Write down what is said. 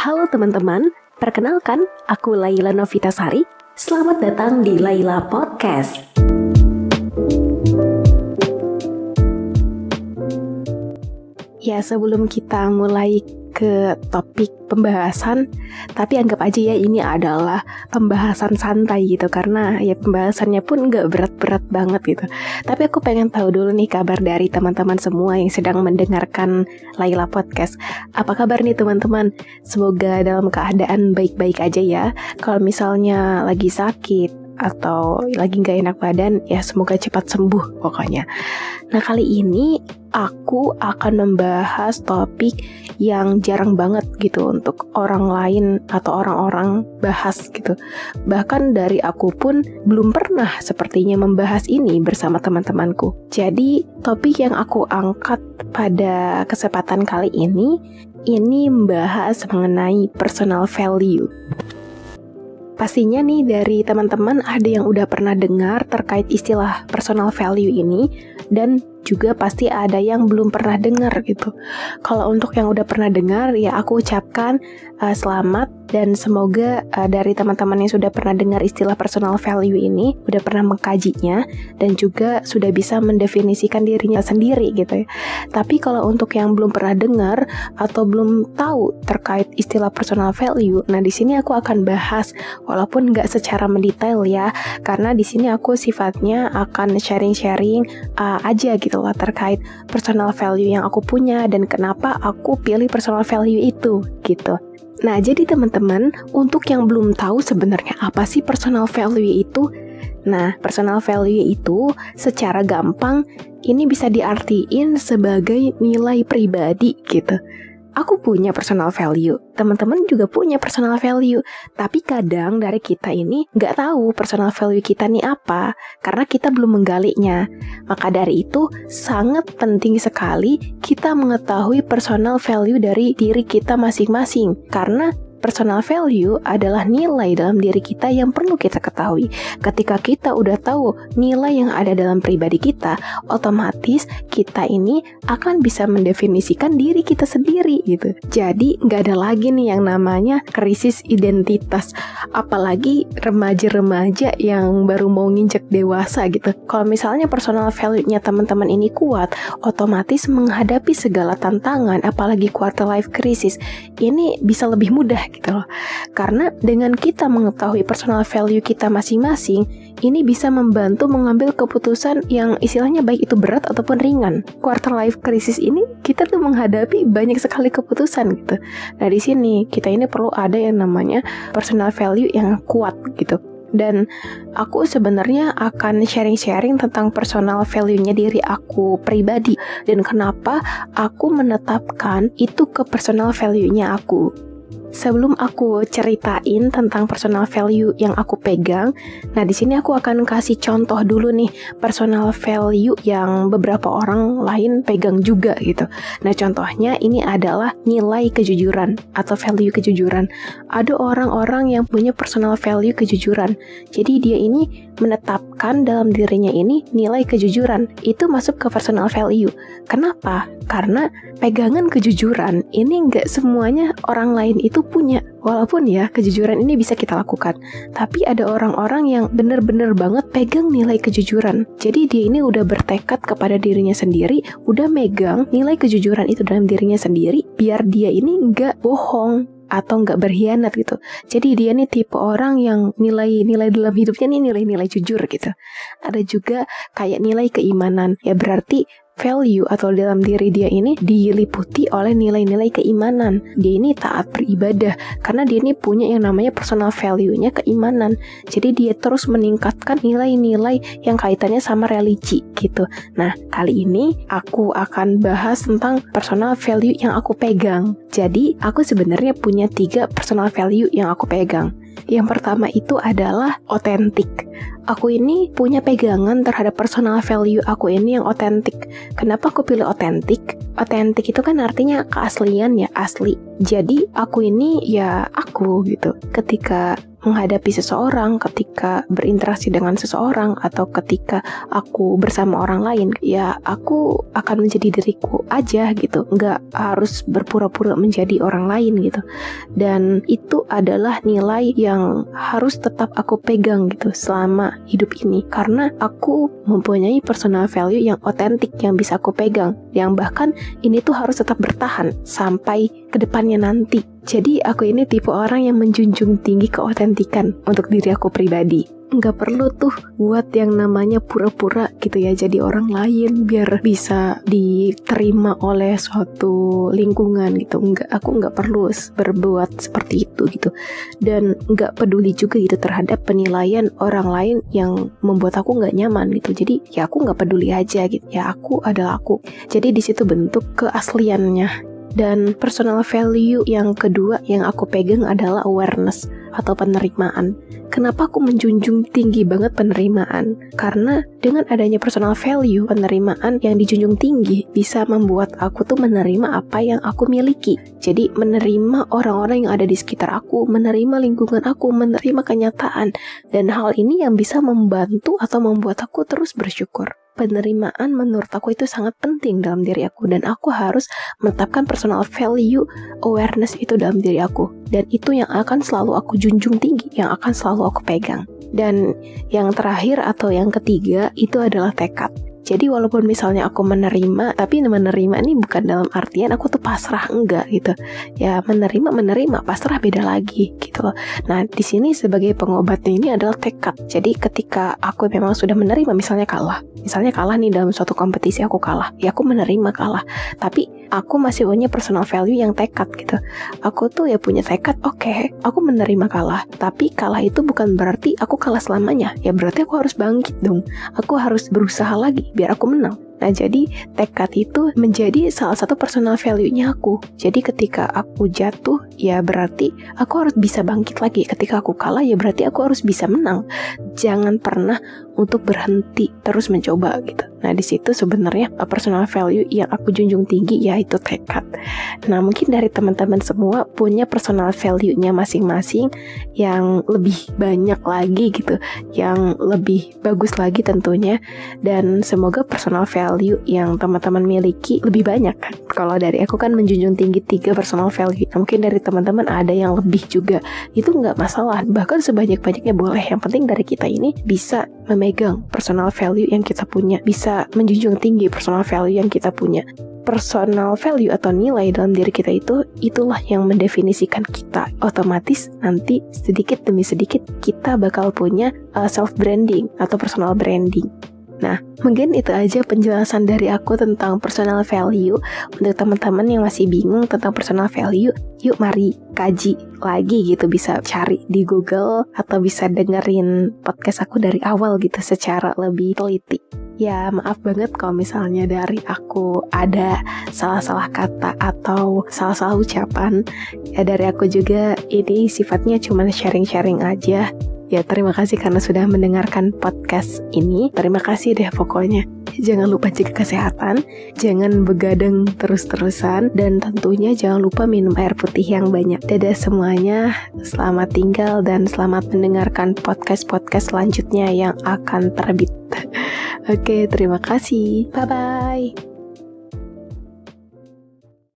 Halo teman-teman, perkenalkan aku Laila Novitasari. Selamat datang di Laila Podcast. Ya, sebelum kita mulai ke topik pembahasan, tapi anggap aja ya ini adalah pembahasan santai gitu, karena ya pembahasannya pun gak berat-berat banget gitu. Tapi aku pengen tahu dulu nih kabar dari teman-teman semua yang sedang mendengarkan Laila Podcast. Apa kabar nih teman-teman? Semoga dalam keadaan baik-baik aja ya. Kalau misalnya lagi sakit atau lagi gak enak badan, ya semoga cepat sembuh pokoknya. Nah, kali ini aku akan membahas topik yang jarang banget gitu untuk orang lain atau orang-orang bahas gitu. Bahkan dari aku pun belum pernah sepertinya membahas ini bersama teman-temanku. Jadi topik yang aku angkat pada kesempatan kali ini membahas mengenai personal value. Pastinya nih dari teman-teman ada yang udah pernah dengar terkait istilah personal value ini, dan juga pasti ada yang belum pernah dengar gitu. Kalau untuk yang udah pernah dengar, ya aku ucapkan selamat, dan semoga dari teman-teman yang sudah pernah dengar istilah personal value ini udah pernah mengkajinya dan juga sudah bisa mendefinisikan dirinya sendiri gitu ya. Tapi kalau untuk yang belum pernah dengar atau belum tahu terkait istilah personal value, nah di sini aku akan bahas walaupun nggak secara mendetail ya, karena di sini aku sifatnya akan sharing-sharing aja gitu lah terkait personal value yang aku punya dan kenapa aku pilih personal value itu gitu. Nah, jadi teman-teman, untuk yang belum tahu sebenarnya apa sih personal value itu? Nah, personal value itu secara gampang ini bisa diartiin sebagai nilai pribadi gitu. Aku punya personal value, teman-teman juga punya personal value, tapi kadang dari kita ini nggak tahu personal value kita nih apa, karena kita belum menggalinya. Maka dari itu, sangat penting sekali kita mengetahui personal value dari diri kita masing-masing, karena personal value adalah nilai dalam diri kita yang perlu kita ketahui. Ketika kita udah tahu nilai yang ada dalam pribadi kita, otomatis kita ini akan bisa mendefinisikan diri kita sendiri gitu. Jadi nggak ada lagi nih yang namanya krisis identitas, apalagi remaja-remaja yang baru mau nginjek dewasa gitu. Kalau misalnya personal value-nya teman-teman ini kuat, otomatis menghadapi segala tantangan, apalagi quarter life crisis, ini bisa lebih mudah gitu loh. Karena dengan kita mengetahui personal value kita masing-masing, ini bisa membantu mengambil keputusan yang istilahnya baik itu berat ataupun ringan. Quarter life crisis ini kita tuh menghadapi banyak sekali keputusan gitu. Nah, di sini kita ini perlu ada yang namanya personal value yang kuat gitu. Dan aku sebenarnya akan sharing-sharing tentang personal value-nya diri aku pribadi dan kenapa aku menetapkan itu ke personal value-nya aku. Sebelum aku ceritain tentang personal value yang aku pegang, nah di sini aku akan kasih contoh dulu nih personal value yang beberapa orang lain pegang juga gitu. Nah, contohnya ini adalah nilai kejujuran atau value kejujuran. Ada orang-orang yang punya personal value kejujuran. Jadi dia ini menetapkan dalam dirinya ini nilai kejujuran. Itu masuk ke personal value. Kenapa? Karena pegangan kejujuran ini nggak semuanya orang lain itu punya. Walaupun ya kejujuran ini bisa kita lakukan, tapi ada orang-orang yang bener-bener banget pegang nilai kejujuran. Jadi dia ini udah bertekad kepada dirinya sendiri, udah megang nilai kejujuran itu dalam dirinya sendiri, biar dia ini nggak bohong atau nggak berkhianat gitu. Jadi dia nih tipe orang yang nilai-nilai dalam hidupnya nih nilai-nilai jujur gitu. Ada juga kayak nilai keimanan, ya berarti value atau dalam diri dia ini diliputi oleh nilai-nilai keimanan. Dia ini taat beribadah karena dia ini punya yang namanya personal value-nya keimanan. Jadi dia terus meningkatkan nilai-nilai yang kaitannya sama religi gitu. Nah, kali ini aku akan bahas tentang personal value yang aku pegang. Jadi, aku sebenarnya punya 3 personal value yang aku pegang. Yang pertama itu adalah otentik. Aku ini punya pegangan terhadap personal value aku ini yang otentik. Kenapa aku pilih otentik? Otentik itu kan artinya keaslian ya, asli. Jadi aku ini ya aku gitu. Ketika menghadapi seseorang, ketika berinteraksi dengan seseorang, atau ketika aku bersama orang lain, ya aku akan menjadi diriku aja gitu, nggak harus berpura-pura menjadi orang lain gitu. Dan itu adalah nilai yang harus tetap aku pegang gitu selama hidup ini, karena aku mempunyai personal value yang otentik yang bisa aku pegang, yang bahkan ini tuh harus tetap bertahan sampai kedepannya nanti. Jadi aku ini tipe orang yang menjunjung tinggi keotentikan untuk diri aku pribadi. Nggak perlu tuh buat yang namanya pura-pura gitu ya, jadi orang lain biar bisa diterima oleh suatu lingkungan gitu. Aku nggak perlu berbuat seperti itu gitu. Dan nggak peduli juga gitu terhadap penilaian orang lain yang membuat aku nggak nyaman gitu. Jadi ya aku nggak peduli aja gitu. Ya aku adalah aku. Jadi di situ bentuk keasliannya. Dan personal value yang kedua yang aku pegang adalah awareness atau penerimaan. Kenapa aku menjunjung tinggi banget penerimaan? Karena dengan adanya personal value, penerimaan yang dijunjung tinggi bisa membuat aku tuh menerima apa yang aku miliki. Jadi menerima orang-orang yang ada di sekitar aku, menerima lingkungan aku, menerima kenyataan. Dan hal ini yang bisa membantu atau membuat aku terus bersyukur. Penerimaan menurut aku itu sangat penting dalam diri aku, dan aku harus menetapkan personal value awareness itu dalam diri aku, dan itu yang akan selalu aku junjung tinggi, yang akan selalu aku pegang. Dan yang terakhir atau yang ketiga itu adalah tekad. Jadi walaupun misalnya aku menerima, tapi menerima ini bukan dalam artian aku tuh pasrah, enggak gitu. Ya menerima, pasrah beda lagi gitu loh. Nah di sini sebagai pengobatnya ini adalah tekad. Jadi ketika aku memang sudah menerima, misalnya kalah nih dalam suatu kompetisi, aku kalah, ya aku menerima kalah. Tapi aku masih punya personal value yang tekad gitu. Aku tuh ya punya tekad, oke, aku menerima kalah. Tapi kalah itu bukan berarti aku kalah selamanya. Ya berarti aku harus bangkit dong. Aku harus berusaha lagi biar aku menang. Nah jadi tekad itu menjadi salah satu personal value-nya aku. Jadi ketika aku jatuh, ya berarti aku harus bisa bangkit lagi. Ketika aku kalah, ya berarti aku harus bisa menang. Jangan pernah untuk berhenti, terus mencoba gitu. Nah di situ sebenarnya personal value yang aku junjung tinggi yaitu tekad. Nah mungkin dari teman-teman semua punya personal value-nya masing-masing yang lebih banyak lagi gitu, yang lebih bagus lagi tentunya. Dan semoga personal value yang teman-teman miliki lebih banyak kan. Kalau dari aku kan menjunjung tinggi 3 personal value. Nah, mungkin dari teman-teman ada yang lebih juga, itu nggak masalah. Bahkan sebanyak-banyaknya boleh. Yang penting dari kita ini bisa memegang personal value yang kita punya, bisa menjunjung tinggi personal value yang kita punya. Personal value atau nilai dalam diri kita itulah yang mendefinisikan kita. Otomatis nanti sedikit demi sedikit kita bakal punya self branding atau personal branding. Nah, mungkin itu aja penjelasan dari aku tentang personal value. Untuk teman-teman yang masih bingung tentang personal value, yuk mari kaji lagi gitu, bisa cari di Google atau bisa dengerin podcast aku dari awal gitu secara lebih teliti. Ya maaf banget kalau misalnya dari aku ada salah-salah kata atau salah-salah ucapan. Ya dari aku juga ini sifatnya cuma sharing-sharing aja. Ya terima kasih karena sudah mendengarkan podcast ini. Terima kasih deh pokoknya. Jangan lupa jaga kesehatan, jangan begadang terus-terusan, dan tentunya jangan lupa minum air putih yang banyak. Dadah semuanya, selamat tinggal dan selamat mendengarkan podcast-podcast selanjutnya yang akan terbit. Oke, terima kasih. Bye-bye.